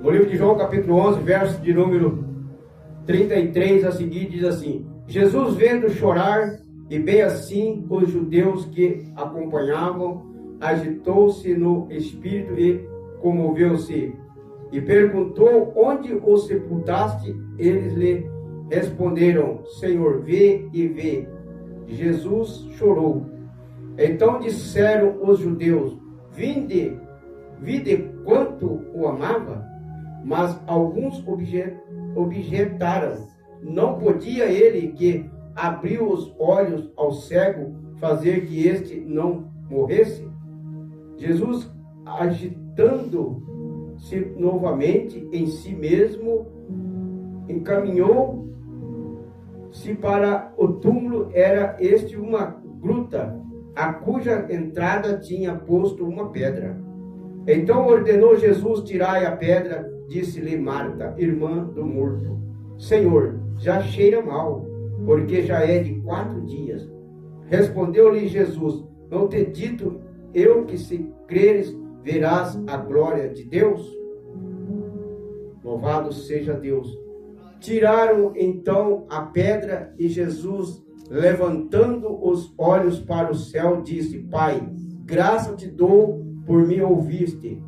No livro de João, capítulo 11, verso de número 33 a seguir, diz assim: Jesus, vendo chorar, e bem assim os judeus que acompanhavam, agitou-se no espírito e comoveu-se. E perguntou: onde o sepultaste? Eles lhe responderam: Senhor, vê e vê. Jesus chorou. Então disseram os judeus: vide quanto o amava. Mas alguns objetaram: não podia ele, que abriu os olhos ao cego, fazer que este não morresse? Jesus, agitando-se novamente em si mesmo, encaminhou-se para o túmulo. Era este uma gruta, a cuja entrada tinha posto uma pedra. Então ordenou Jesus: tirai a pedra. Disse-lhe Marta, irmã do morto: Senhor, já cheira mal, porque já é de 4 dias. Respondeu-lhe Jesus: não te dito eu que, se creres, verás a glória de Deus? Louvado seja Deus. Tiraram então a pedra, e Jesus, levantando os olhos para o céu, disse: Pai, graça te dou por me ouviste.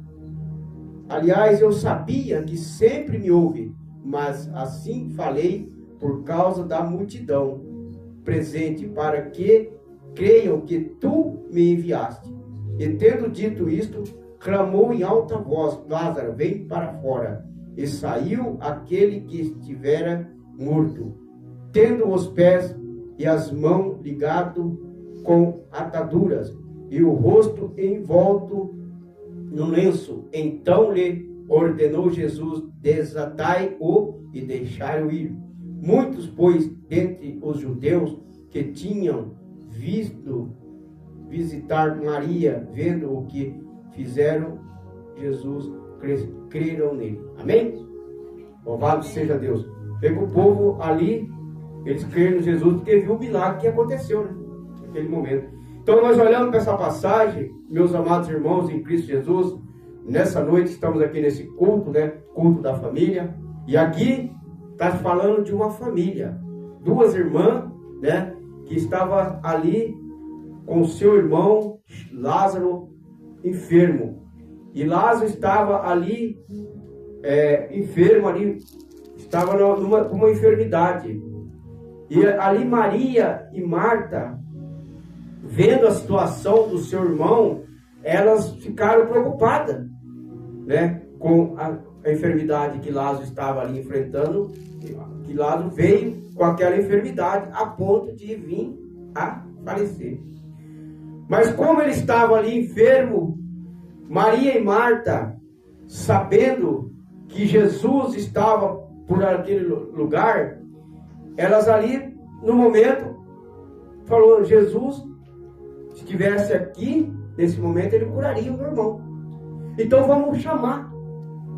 Aliás, eu sabia que sempre me ouve, mas assim falei por causa da multidão presente, para que creiam que tu me enviaste. E tendo dito isto, clamou em alta voz: Lázaro, vem para fora. E saiu aquele que estivera morto, tendo os pés e as mãos ligados com ataduras, e o rosto envolto no lenço. Então lhe ordenou Jesus: desatai-o e deixai-o ir. Muitos, pois, dentre os judeus que tinham visto visitar Maria, vendo o que fizeram Jesus, creram nele. Amém? Louvado seja Deus. Pegou o povo ali, eles creram em Jesus porque viu o milagre que aconteceu, né? Naquele momento. Então nós olhamos para essa passagem, meus amados irmãos em Cristo Jesus, nessa noite estamos aqui nesse culto, né? Culto da família. E aqui está falando de uma família, 2 irmãs, né? Que estavam ali com o seu irmão Lázaro enfermo. E Lázaro estava ali enfermo, ali estava numa enfermidade. E ali Maria e Marta, vendo a situação do seu irmão, elas ficaram preocupadas, né, com a enfermidade que Lázaro estava ali enfrentando, que Lázaro veio com aquela enfermidade a ponto de vir a falecer. Mas como ele estava ali enfermo, Maria e Marta, sabendo que Jesus estava por aquele lugar, elas ali, no momento, falou: Jesus, se estivesse aqui, nesse momento, ele curaria o meu irmão. Então vamos chamar,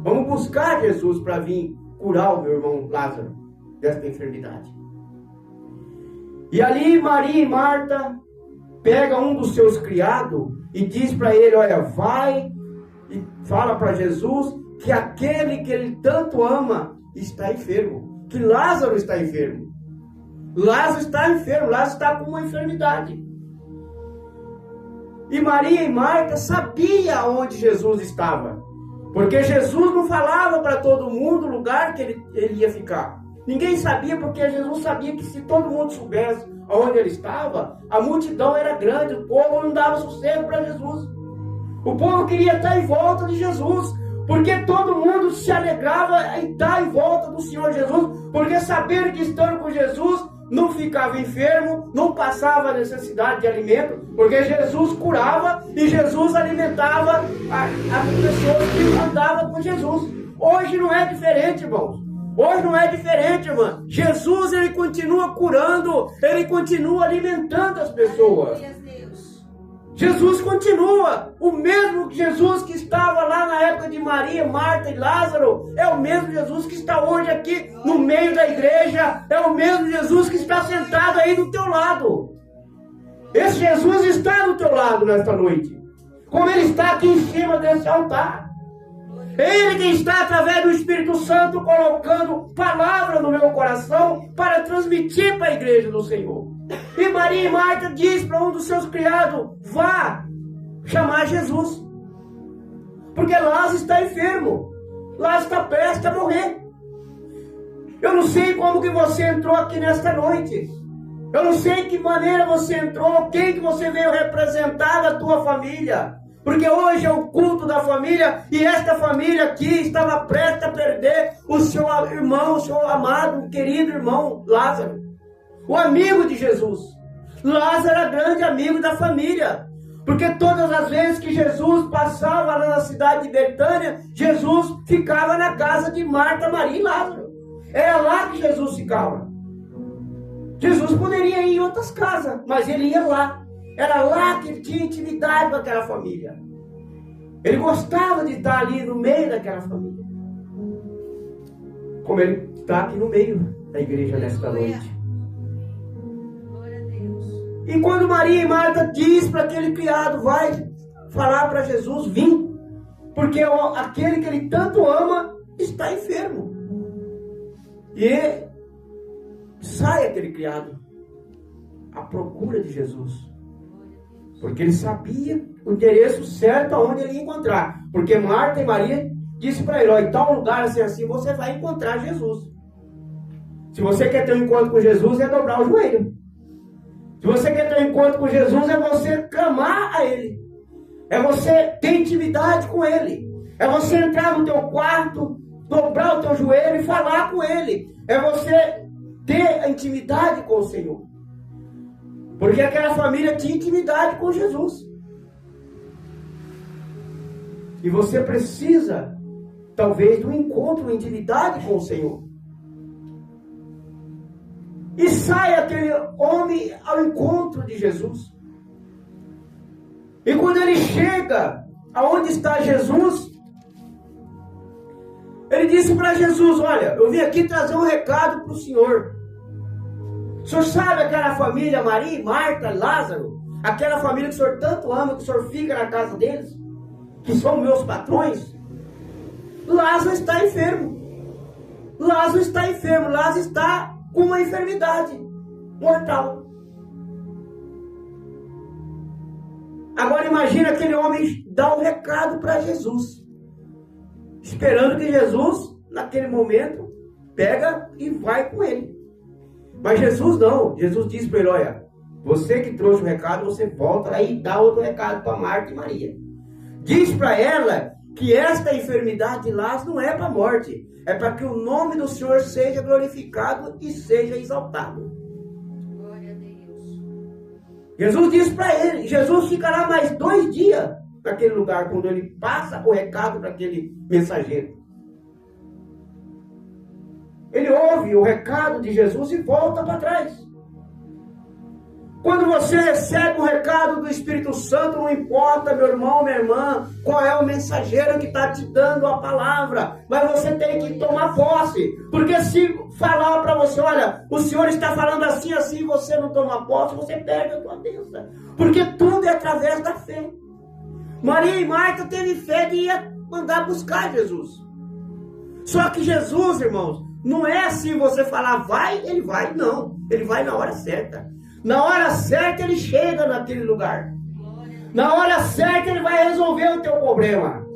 vamos buscar Jesus para vir curar o meu irmão Lázaro desta enfermidade. E ali Maria e Marta pega um dos seus criados e diz para ele: olha, vai e fala para Jesus que aquele que ele tanto ama está enfermo, que Lázaro está enfermo. Lázaro está enfermo, Lázaro está com uma enfermidade. E Maria e Marta sabiam onde Jesus estava, porque Jesus não falava para todo mundo o lugar que ele ia ficar. Ninguém sabia, porque Jesus sabia que se todo mundo soubesse onde ele estava, a multidão era grande, o povo não dava sossego para Jesus. O povo queria estar em volta de Jesus, porque todo mundo se alegrava em estar em volta do Senhor Jesus, porque sabendo que estando com Jesus não ficava enfermo, não passava necessidade de alimento, porque Jesus curava e Jesus alimentava as pessoas que andavam com Jesus. Hoje não é diferente, irmãos. Hoje não é diferente, irmã. Jesus, ele continua curando, ele continua alimentando as pessoas. Jesus continua. O mesmo Jesus que estava lá na época de Maria, Marta e Lázaro, é o mesmo Jesus que está hoje aqui no meio da igreja. É o mesmo Jesus que está sentado aí do teu lado. Esse Jesus está do teu lado nesta noite, como ele está aqui em cima desse altar. Ele que está através do Espírito Santo colocando palavra no meu coração para transmitir para a igreja do Senhor. E Maria e Marta diz para um dos seus criados: vá chamar Jesus, porque Lázaro está enfermo, Lázaro está prestes a morrer. Eu não sei como que você entrou aqui nesta noite. Eu não sei de que maneira você entrou, quem que você veio representar da tua família. Porque hoje é o culto da família e esta família aqui estava prestes a perder o seu irmão, o seu amado, querido irmão Lázaro, o amigo de Jesus. Lázaro era grande amigo da família, porque todas as vezes que Jesus passava lá na cidade de Betânia, Jesus ficava na casa de Marta, Maria e Lázaro. Era lá que Jesus ficava. Jesus poderia ir em outras casas, mas ele ia lá. Era lá que ele tinha intimidade com aquela família. Ele gostava de estar ali no meio daquela família. Como ele está aqui no meio da igreja nesta noite. Glória a Deus. E quando Maria e Marta diz para aquele criado: vai falar para Jesus vir, porque aquele que ele tanto ama está enfermo. E sai aquele criado à procura de Jesus. Porque ele sabia o endereço certo aonde ele ia encontrar. Porque Marta e Maria disse para ele: ó, em tal lugar assim você vai encontrar Jesus. Se você quer ter um encontro com Jesus, é dobrar o joelho. Se você quer ter um encontro com Jesus, é você clamar a Ele. É você ter intimidade com Ele. É você entrar no teu quarto, dobrar o teu joelho e falar com Ele. É você ter a intimidade com o Senhor. Porque aquela família tinha intimidade com Jesus. E você precisa, talvez, de um encontro, uma intimidade com o Senhor. E sai aquele homem ao encontro de Jesus. E quando ele chega aonde está Jesus, ele disse para Jesus: olha, eu vim aqui trazer um recado para o Senhor. O senhor sabe aquela família, Maria e Marta, Lázaro? Aquela família que o senhor tanto ama, que o senhor fica na casa deles? Que são meus patrões? Lázaro está enfermo. Lázaro está enfermo. Lázaro está com uma enfermidade mortal. Agora imagina aquele homem dar um recado para Jesus, esperando que Jesus, naquele momento, pega e vai com ele. Mas Jesus não. Jesus disse para ele: olha, você que trouxe o recado, você volta lá e dá outro recado para Marta e Maria. Diz para ela que esta enfermidade de Lázaro não é para a morte, é para que o nome do Senhor seja glorificado e seja exaltado. Glória a Deus. Jesus disse para ele. Jesus fica lá mais 2 dias naquele lugar, quando ele passa o recado para aquele mensageiro. Ele ouve o recado de Jesus e volta para trás. Quando você recebe o recado do Espírito Santo, não importa, meu irmão, minha irmã, qual é o mensageiro que está te dando a palavra, mas você tem que tomar posse. Porque se falar para você: olha, o Senhor está falando assim, assim, você não toma posse, você perde a tua bênção. Porque tudo é através da fé. Maria e Marta teve fé de ir mandar buscar Jesus. Só que Jesus, irmãos, não é assim você falar vai, ele vai. Não, ele vai na hora certa. Na hora certa ele chega naquele lugar. Na hora certa ele vai resolver o teu problema.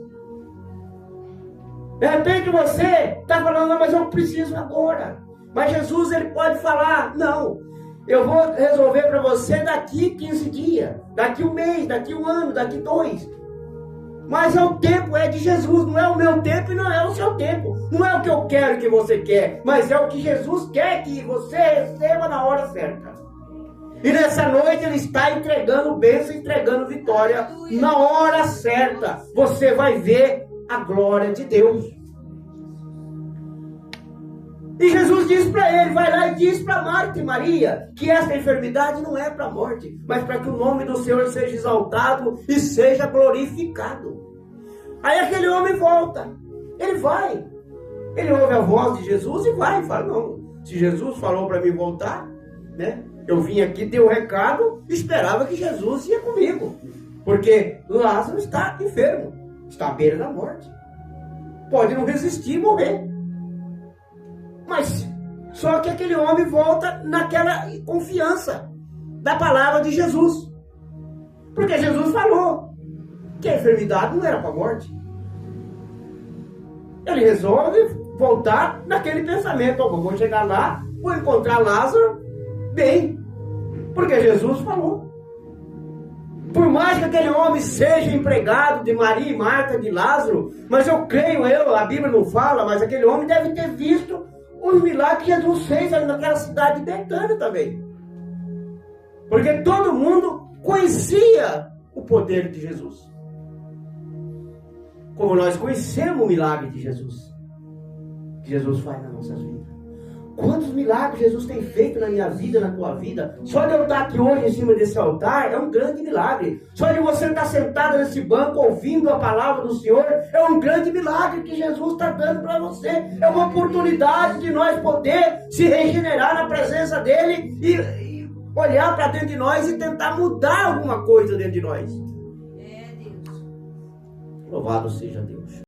De repente você está falando: não, mas eu preciso agora. Mas Jesus, ele pode falar: não, eu vou resolver para você daqui 15 dias, daqui 1 mês, daqui 1 ano, daqui 2. Mas o tempo é de Jesus, não é o meu tempo e não é o seu tempo. Não é o que eu quero que você quer, mas é o que Jesus quer que você receba na hora certa. E nessa noite ele está entregando bênção, entregando vitória. Na hora certa você vai ver a glória de Deus. E Jesus diz para ele, vai lá e diz para Marta e Maria, que essa enfermidade não é para a morte, mas para que o nome do Senhor seja exaltado e seja glorificado. Aí aquele homem volta, ele vai, ele ouve a voz de Jesus e vai, e fala: não, se Jesus falou para mim voltar, né? Eu vim aqui, dei o recado, esperava que Jesus ia comigo, porque Lázaro está enfermo, está à beira da morte. pode não resistir e morrer. Mas só que aquele homem volta naquela confiança da palavra de Jesus. Porque Jesus falou que a enfermidade não era para a morte. Ele resolve voltar naquele pensamento. Oh, vou chegar lá, vou encontrar Lázaro bem. Porque Jesus falou. Por mais que aquele homem seja empregado de Maria e Marta, de Lázaro, mas eu creio, a Bíblia não fala, mas aquele homem deve ter visto os milagres que Jesus fez ali naquela cidade de Betânia também. Porque todo mundo conhecia o poder de Jesus. Como nós conhecemos o milagre de Jesus. Que Jesus faz nas nossas vidas. Quantos milagres Jesus tem feito na minha vida, na tua vida? Só de eu estar aqui hoje em cima desse altar é um grande milagre. Só de você estar sentado nesse banco ouvindo a palavra do Senhor é um grande milagre que Jesus está dando para você. É uma oportunidade de nós poder se regenerar na presença dEle e olhar para dentro de nós e tentar mudar alguma coisa dentro de nós. É, Deus. Louvado seja Deus.